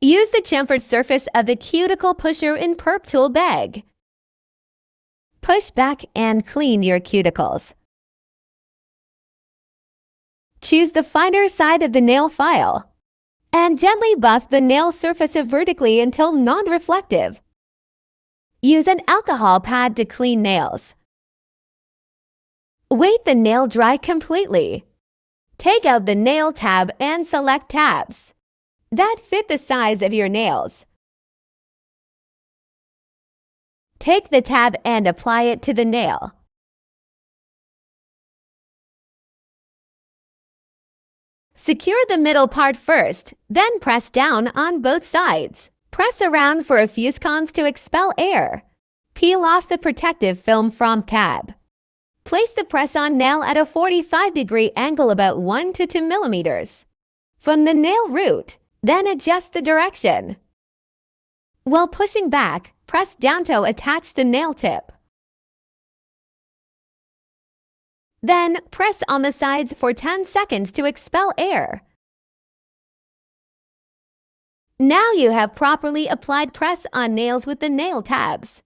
Use the chamfered surface of the cuticle pusher in perp tool bag. Push back and clean your cuticles. Choose the finer side of the nail file and gently buff the nail surface vertically until non-reflective. Use an alcohol pad to clean nails. Wait the nail dry completely. Take out the nail tab and select tabs that fit the size of your nails. Take the tab and apply it to the nail. Secure the middle part first, then press down on both sides. Press around for a few seconds to expel air. Peel off the protective film from tab. Place the press-on nail at a 45-degree angle about 1 to 2 millimeters from the nail root, then adjust the direction. While pushing back, press down to attach the nail tip. Then, press on the sides for 10 seconds to expel air. Now you have properly applied press-on nails with the nail tabs.